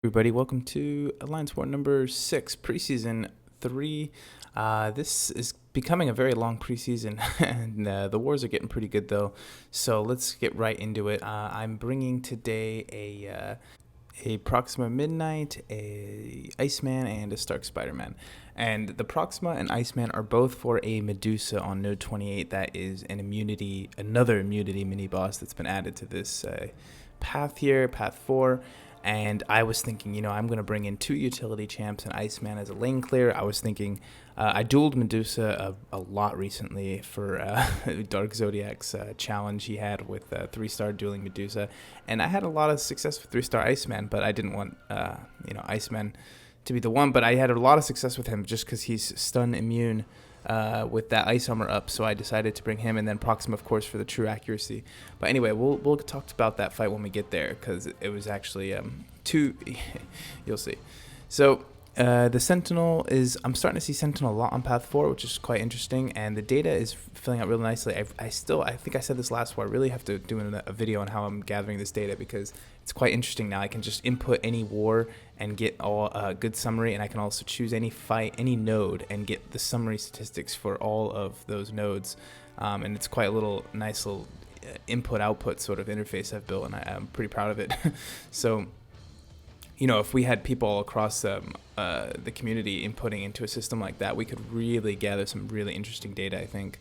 Everybody, welcome to Alliance War number 6, preseason 3. This is becoming a very long preseason, and the wars are getting pretty good though. So let's get right into it. I'm bringing today a Proxima Midnight, a Iceman, and a Stark Spider-Man. And the Proxima and Iceman are both for a Medusa on node 28. That is another immunity mini boss that's been added to this path here, path 4. And I was thinking, I'm going to bring in 2 utility champs and Iceman as a lane clear. I was thinking, I dueled Medusa a lot recently for Dark Zodiac's challenge he had with 3-star dueling Medusa. And I had a lot of success with 3-star Iceman, but I didn't want, Iceman to be the one. But I had a lot of success with him just because he's stun immune with that ice armor up, so I decided to bring him, and then Proxima, of course, for the true accuracy. But anyway, we'll talk about that fight when we get there, because it was actually two. You'll see. So the Sentinel I'm starting to see Sentinel a lot on Path 4, which is quite interesting, and the data is filling out really nicely. I think I said this last war, I really have to do a video on how I'm gathering this data, because it's quite interesting now. I can just input any war and get all good summary, and I can also choose any fight, any node, and get the summary statistics for all of those nodes. And it's quite a nice little input-output sort of interface I've built, and I'm pretty proud of it. So, if we had people all across the community inputting into a system like that, we could really gather some really interesting data, I think.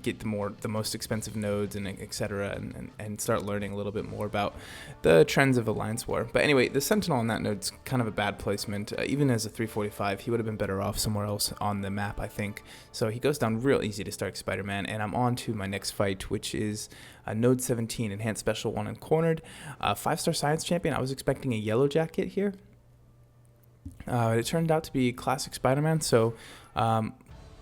Get the most expensive nodes and et cetera, and start learning a little bit more about the trends of Alliance War. But anyway, the Sentinel on that node's kind of a bad placement. Even as a 345, he would have been better off somewhere else on the map, I think. So he goes down real easy to Stark Spider-Man, and I'm on to my next fight, which is Node 17, Enhanced Special 1 and Cornered. 5-star Science Champion. I was expecting a yellow jacket here. It turned out to be Classic Spider-Man, so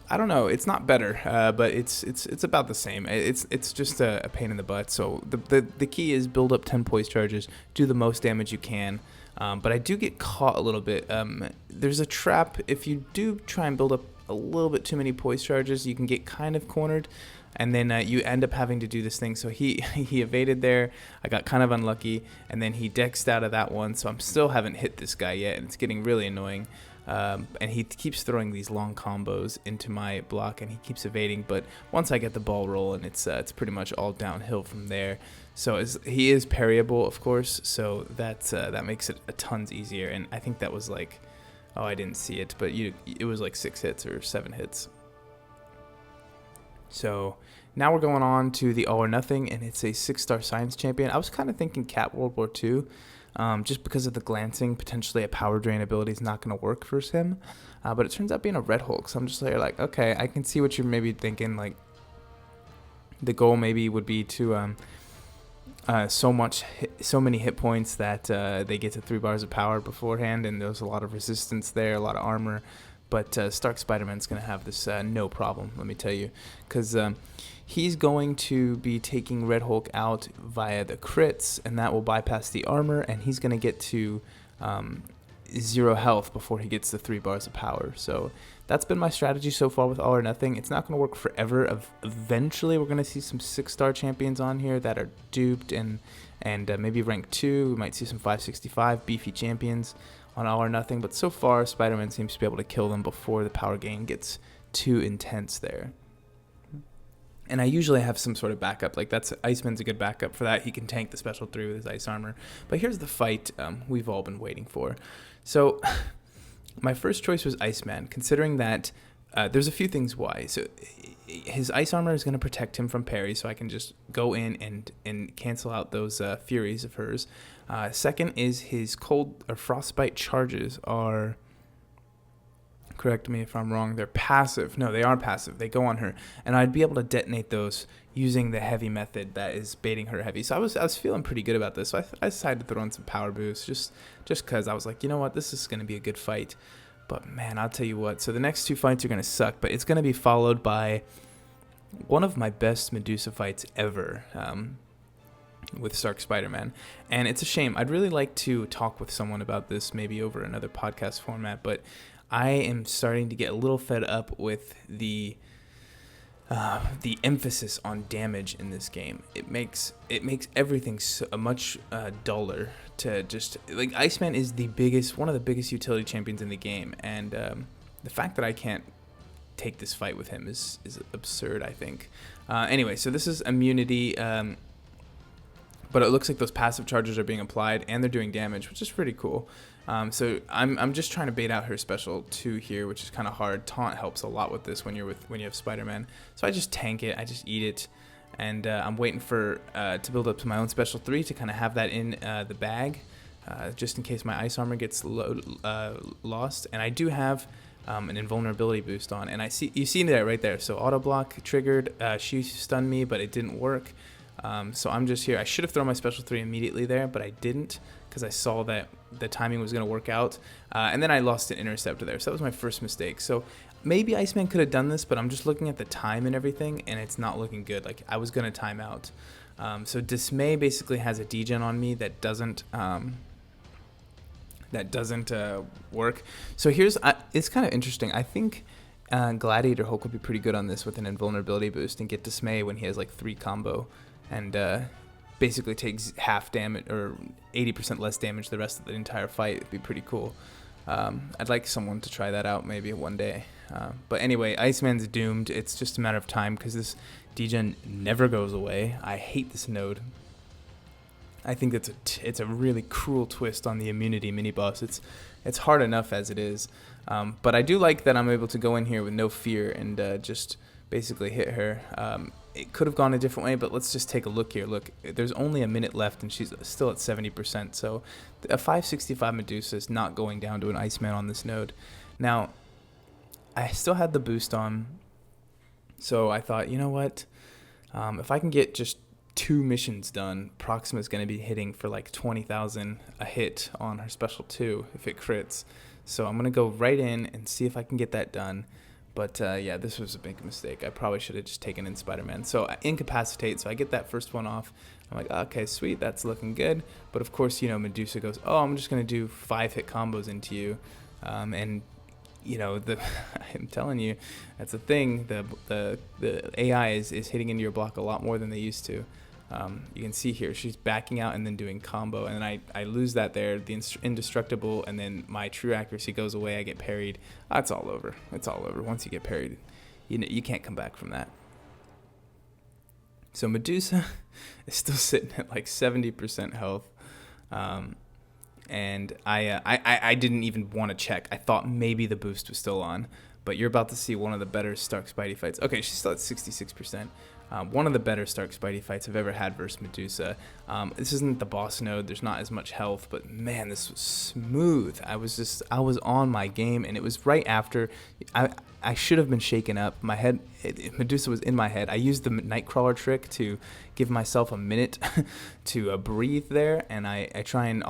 I don't know. It's not better, but it's about the same. It's just a pain in the butt. So the key is build up 10 poise charges, do the most damage you can. But I do get caught a little bit. There's a trap. If you do try and build up a little bit too many poise charges, you can get kind of cornered, and then you end up having to do this thing. So he evaded there. I got kind of unlucky, and then he dexed out of that one. So I'm still haven't hit this guy yet, and it's getting really annoying. And he keeps throwing these long combos into my block, and he keeps evading. But once I get the ball rolling, it's pretty much all downhill from there. So he is parryable, of course. So that makes it a tons easier. And I think that was like, I didn't see it, but it was like 6 hits or 7 hits. So now we're going on to the All or Nothing, and it's a 6-star Science Champion. I was kind of thinking Cat World War II. Just because of the glancing, potentially a power drain ability is not going to work for him. But it turns out being a Red Hulk, so I'm just like, okay, I can see what you're maybe thinking. Like, the goal maybe would be to so many hit points that they get to 3 bars of power beforehand, and there's a lot of resistance there, a lot of armor. But Stark Spider-Man's going to have this no problem, let me tell you, because he's going to be taking Red Hulk out via the crits, and that will bypass the armor, and he's going to get to 0 health before he gets the 3 bars of power. So that's been my strategy so far with All or Nothing. It's not going to work forever. Eventually, we're going to see some 6-star champions on here that are duped and maybe rank 2. We might see some 565 beefy champions on All or Nothing, but so far Spider-Man seems to be able to kill them before the power gain gets too intense there. And I usually have some sort of backup, like Iceman's a good backup for that. He can tank the special 3 with his ice armor. But here's the fight we've all been waiting for. So my first choice was Iceman, considering that there's a few things why. So his ice armor is going to protect him from parry, so I can just go in and cancel out those furies of hers. Second is his cold or frostbite charges are, correct me if I'm wrong, they're passive. No, they are passive. They go on her, and I'd be able to detonate those using the heavy method that is baiting her heavy. So I was feeling pretty good about this. So I decided to throw in some power boosts just because I was like, you know what, this is going to be a good fight. But man, I'll tell you what. So the next 2 fights are going to suck, but it's going to be followed by one of my best Medusa fights ever. With Stark Spider-Man, and it's a shame. I'd really like to talk with someone about this, maybe over another podcast format, but I am starting to get a little fed up with the the emphasis on damage in this game. It makes everything so much duller. To just like, Iceman is one of the biggest utility champions in the game, and the fact that I can't take this fight with him is absurd, I think. Anyway, so this is immunity, but it looks like those passive charges are being applied and they're doing damage, which is pretty cool. So I'm just trying to bait out her special 2 here, which is kind of hard. Taunt helps a lot with this when you have Spider-Man. So I just tank it, I just eat it, and I'm waiting for to build up to my own special 3 to kind of have that in the bag, just in case my ice armor gets lost. And I do have an invulnerability boost on, and you see that right there. So auto block triggered. She stunned me, but it didn't work. So I'm just here. I should have thrown my special 3 immediately there, but I didn't, because I saw that the timing was going to work out. And then I lost an interceptor there. So that was my first mistake. So maybe Iceman could have done this, but I'm just looking at the time and everything, and it's not looking good. Like, I was going to time out. So Dismay basically has a degen on me that doesn't work. So it's kind of interesting. I think Gladiator Hulk would be pretty good on this with an invulnerability boost, and get Dismay when he has like 3 combo, and basically takes half damage or 80% less damage the rest of the entire fight. It'd be pretty cool. I'd like someone to try that out maybe one day. But anyway, Iceman's doomed. It's just a matter of time, because this degen never goes away. I hate this node. I think it's a really cruel twist on the immunity mini boss. It's hard enough as it is, but I do like that I'm able to go in here with no fear and just basically hit her. It could have gone a different way, but let's just take a look here. Look, there's only a minute left, and she's still at 70%. So a 565 Medusa is not going down to an Iceman on this node. Now, I still had the boost on, so I thought, you know what? If I can get just 2 missions done, Proxima's going to be hitting for like 20,000 a hit on her special 2 if it crits. So I'm going to go right in and see if I can get that done. But yeah, this was a big mistake. I probably should have just taken in Spider-Man. So I incapacitate, so I get that first one off. I'm like, okay, sweet, that's looking good. But of course, Medusa goes, oh, I'm just going to do 5-hit combos into you. And I'm telling you, that's a thing. The AI is hitting into your block a lot more than they used to. You can see here, she's backing out and then doing combo, and then I lose that there, the indestructible, and then my true accuracy goes away. I get parried. It's all over. It's all over. Once you get parried, you can't come back from that. So Medusa is still sitting at like 70% health, and I didn't even want to check. I thought maybe the boost was still on, but you're about to see one of the better Stark Spidey fights. Okay, she's still at 66%. One of the better Stark Spidey fights I've ever had versus Medusa. This isn't the boss node. There's not as much health, but man, this was smooth. I was on my game, and it was right after I should have been shaken up. My head, Medusa was in my head. I used the Nightcrawler trick to give myself a minute to breathe there, and I try and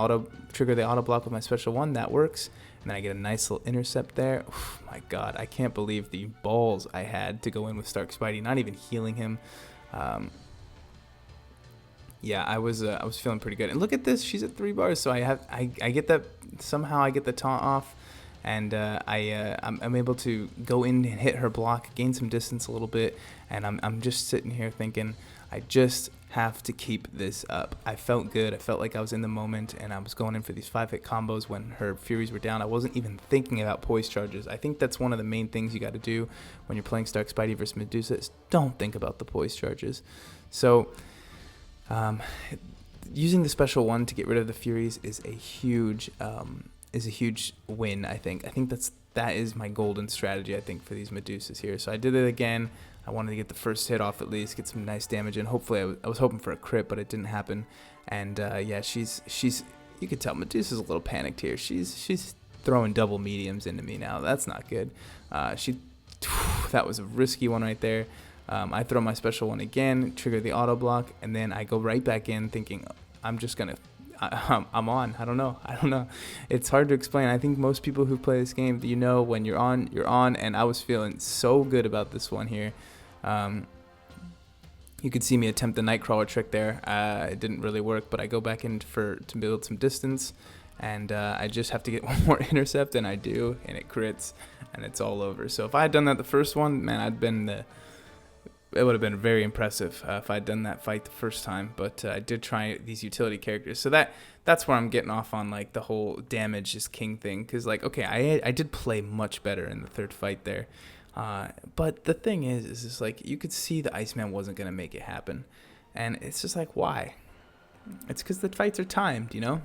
trigger the auto block with my special 1. That works. And then I get a nice little intercept there. Oh my God, I can't believe the balls I had to go in with Stark Spidey, not even healing him. Yeah, I was feeling pretty good. And look at this, she's at 3 bars, so I get that, somehow I get the taunt off, and I'm able to go in and hit her block, gain some distance a little bit, and I'm just sitting here thinking, I just have to keep this up. I felt good. I felt like I was in the moment, and I was going in for these 5-hit combos when her Furies were down. I wasn't even thinking about poise charges. I think that's one of the main things you got to do when you're playing Stark Spidey versus Medusa, is don't think about the poise charges. So using the special 1 to get rid of the Furies is a huge win, I think. I think that is my golden strategy, I think, for these Medusas here. So I did it again. I wanted to get the first hit off at least, get some nice damage in. Hopefully, I was hoping for a crit, but it didn't happen. And yeah, she's you could tell Medusa's a little panicked here. She's throwing double mediums into me now. That's not good. That was a risky one right there. I throw my special 1 again, trigger the auto block, and then I go right back in thinking I'm just gonna. I'm on. I don't know. It's hard to explain. I think most people who play this game, when you're on, you're on. And I was feeling so good about this one here. You could see me attempt the Nightcrawler trick there. It didn't really work, but I go back in to build some distance, and I just have to get one more intercept, and I do, and it crits, and it's all over. So if I had done that the first one, man, I'd been it would have been very impressive if I'd done that fight the first time. But I did try these utility characters, so that's where I'm getting off on like the whole damage is king thing. Because like, okay, I did play much better in the third fight there, but the thing is just like you could see the Iceman wasn't gonna make it happen, and it's just like why? It's because the fights are timed, you know.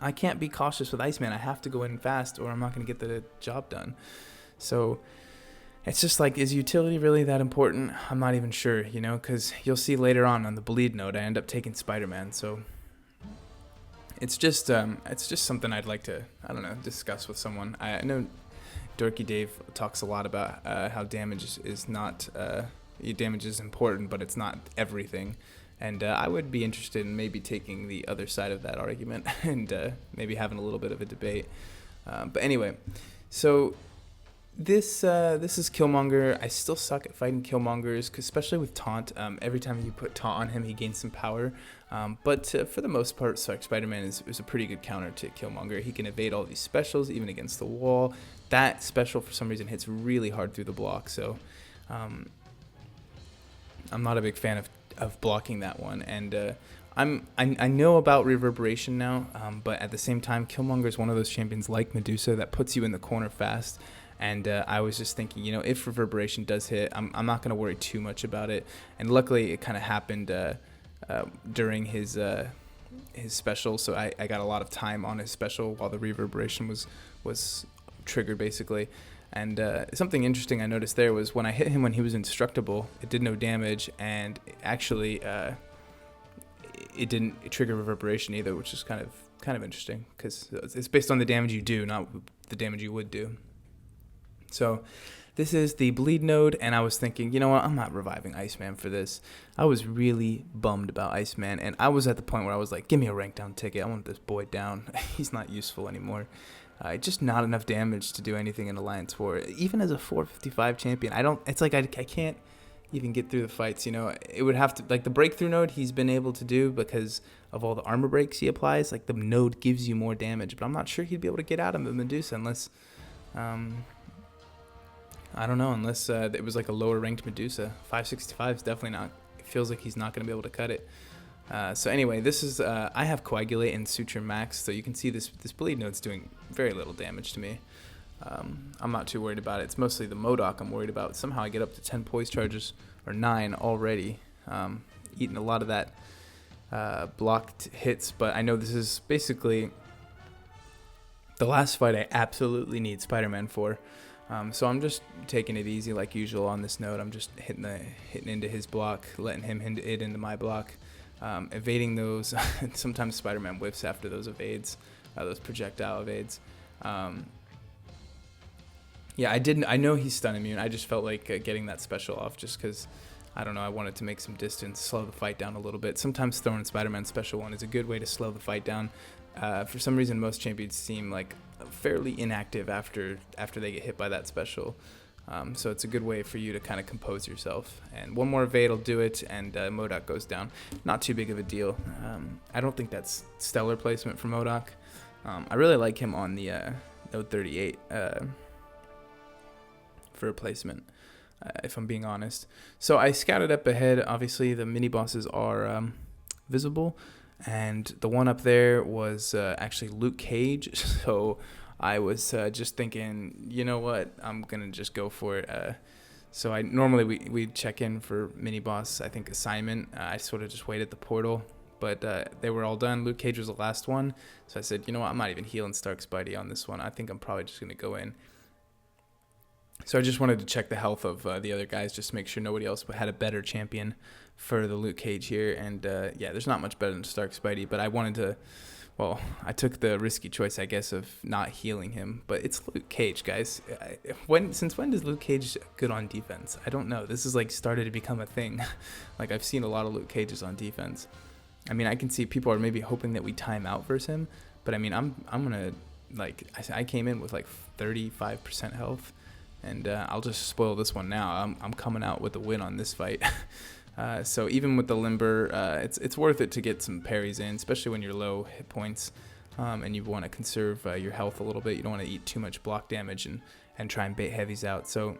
I can't be cautious with Iceman. I have to go in fast, or I'm not gonna get the job done. So it's just like, is utility really that important? I'm not even sure, you know, because you'll see later on the bleed node, I end up taking Spider-Man. So it's just something I'd like to, I don't know, discuss with someone. I know Dorky Dave talks a lot about how damage is not, damage is important, but it's not everything. And I would be interested in maybe taking the other side of that argument and maybe having a little bit of a debate. But anyway, so this is Killmonger. I still suck at fighting Killmongers, 'cause especially with taunt. Every time you put taunt on him, he gains some power. But for the most part, Spider-Man is a pretty good counter to Killmonger. He can evade all these specials, even against the wall. That special, for some reason, hits really hard through the block. So I'm not a big fan of blocking that one. And I know about Reverberation now, but at the same time, Killmonger is one of those champions like Medusa that puts you in the corner fast. And I was just thinking, you know, if Reverberation does hit, I'm not going to worry too much about it. And luckily, it kind of happened during his special, so I got a lot of time on his special while the Reverberation was triggered, basically. And something interesting I noticed there was when I hit him when he was indestructible, it did no damage, and actually it didn't trigger Reverberation either, which is kind of interesting, because it's based on the damage you do, not the damage you would do. So this is the bleed node, and I was thinking, you know what, I'm not reviving Iceman for this. I was really bummed about Iceman, and I was at the point where I was like, give me a rank down ticket. I want this boy down. He's not useful anymore. Just not enough damage to do anything in Alliance War. Even as a 455 champion, it's like I can't even get through the fights, you know. It would have to, like the breakthrough node he's been able to do because of all the armor breaks he applies. Like the node gives you more damage, but I'm not sure he'd be able to get out of the Medusa unless... I don't know, unless it was like a lower ranked Medusa. 565 is definitely not, it feels like he's not going to be able to cut it. So anyway, this is, I have Coagulate and Suture Max, so you can see this bleed node's doing very little damage to me. I'm not too worried about it. It's mostly the MODOK I'm worried about. Somehow I get up to 10 poise charges, or 9 already, eating a lot of that blocked hits, but I know this is basically the last fight I absolutely need Spider-Man for. So I'm just taking it easy like usual on this node. I'm just hitting into his block, letting him hit it into my block, evading those. Sometimes Spider-Man whiffs after those evades, those projectile evades. Yeah, I know he's stun immune. I just felt like getting that special off just because, I don't know, I wanted to make some distance, slow the fight down a little bit. Sometimes throwing Spider-Man special one is a good way to slow the fight down. For some reason, most champions seem like fairly inactive after they get hit by that special. So it's a good way for you to kind of compose yourself. And one more evade will do it, and MODOK goes down. Not too big of a deal. I don't think that's stellar placement for MODOK. I really like him on the Node 38 for a placement, if I'm being honest. So I scouted up ahead. Obviously, the mini bosses are visible. And the one up there was actually Luke Cage. So I was just thinking, you know what, I'm going to just go for it. So I normally we check in for mini boss, I think, assignment. I sort of just waited at the portal, but they were all done. Luke Cage was the last one. So I said, you know what, I'm not even healing Stark Spidey on this one. I think I'm probably just going to go in. So I just wanted to check the health of the other guys, just to make sure nobody else had a better champion for the Luke Cage here. And yeah, there's not much better than Stark Spidey, but I wanted to, well, I took the risky choice, I guess, of not healing him. But it's Luke Cage, guys. Since when does Luke Cage good on defense? I don't know. This is like started to become a thing. Like I've seen a lot of Luke Cages on defense. I mean, I can see people are maybe hoping that we time out versus him, but I mean, I'm gonna, like, I came in with like 35% health. And I'll just spoil this one now. I'm coming out with a win on this fight. So even with the limber, it's worth it to get some parries in, especially when you're low hit points and you want to conserve your health a little bit. You don't want to eat too much block damage and try and bait heavies out. So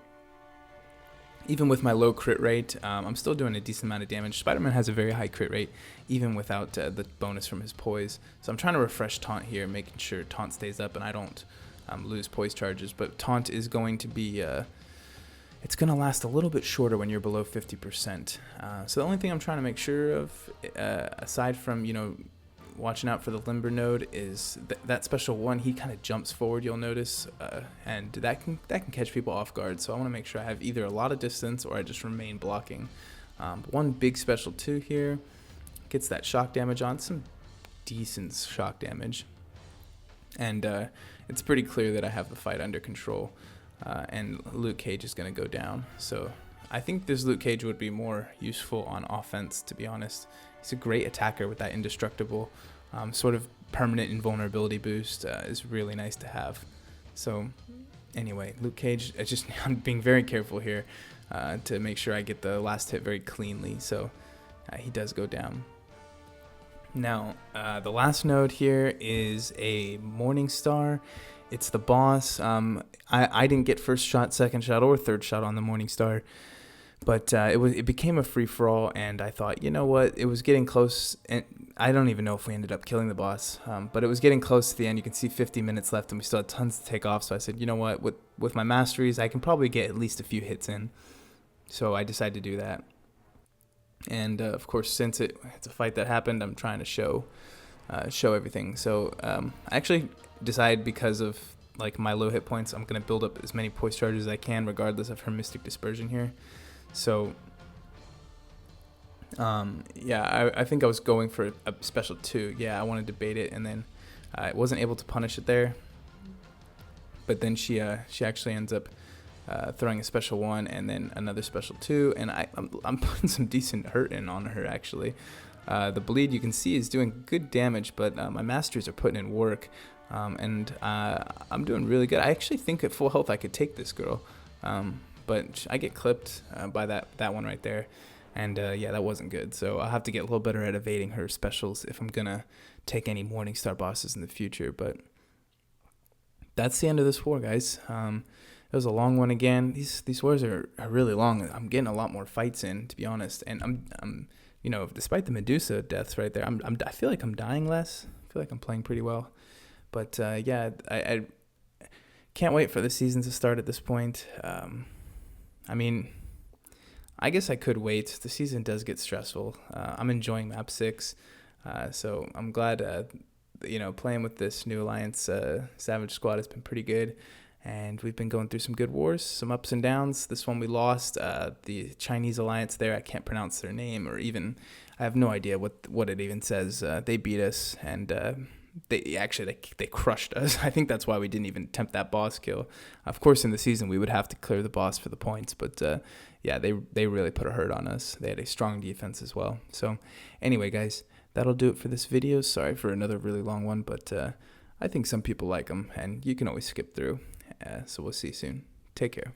even with my low crit rate, I'm still doing a decent amount of damage. Spider-Man has a very high crit rate, even without the bonus from his poise. So I'm trying to refresh taunt here, making sure taunt stays up and I don't lose poise charges. But taunt is going to be, it's going to last a little bit shorter when you're below 50%. So the only thing I'm trying to make sure of, aside from, watching out for the limber node, is that special one. He kind of jumps forward, you'll notice, and that can catch people off guard. So I want to make sure I have either a lot of distance or I just remain blocking. One big special 2 here gets that shock damage on, some decent shock damage, and it's pretty clear that I have the fight under control, and Luke Cage is going to go down. So I think this Luke Cage would be more useful on offense, to be honest. He's a great attacker with that indestructible sort of permanent invulnerability boost. Is really nice to have. So anyway, Luke Cage, I'm being very careful here to make sure I get the last hit very cleanly. So he does go down. Now, the last node here is a Morning Star. It's the boss. I didn't get first shot, second shot, or third shot on the Morning Star. But it became a free-for-all, and I thought, you know what, it was getting close, and I don't even know if we ended up killing the boss, but it was getting close to the end. You can see 50 minutes left, and we still had tons to take off, so I said, you know what, with my masteries, I can probably get at least a few hits in. So I decided to do that. And, of course, since it's a fight that happened, I'm trying to show everything. So I actually decided, because of my low hit points, I'm going to build up as many poise charges as I can, regardless of her Mystic Dispersion here. So, yeah, I think I was going for a special 2. Yeah, I wanted to bait it, and then I wasn't able to punish it there. But then she actually ends up throwing a special 1 and then another special 2, and I'm putting some decent hurt in on her, actually. The bleed, you can see, is doing good damage, but my masters are putting in work, and I'm doing really good. I actually think at full health I could take this girl. But I get clipped by that one right there, and yeah, that wasn't good. So I'll have to get a little better at evading her specials if I'm gonna take any Morningstar bosses in the future. But that's the end of this war, guys. It was a long one again. These wars are really long. I'm getting a lot more fights in, to be honest, and I'm despite the Medusa deaths right there, I feel like I'm dying less. I feel like I'm playing pretty well. But yeah, I can't wait for the season to start at this point. I mean, I guess I could wait. The season does get stressful. I'm enjoying Map 6, so I'm glad, playing with this new Alliance Savage Squad has been pretty good, and we've been going through some good wars, some ups and downs. This one we lost. The Chinese Alliance there, I can't pronounce their name, or even, I have no idea what it even says. They beat us, and they crushed us. I think that's why we didn't even attempt that boss kill. Of course, in the season we would have to clear the boss for the points, but yeah, they really put a hurt on us. They had a strong defense as well. So anyway, guys, that'll do it for this video. Sorry for another really long one, but I think some people like them, and you can always skip through. So we'll see you soon. Take care.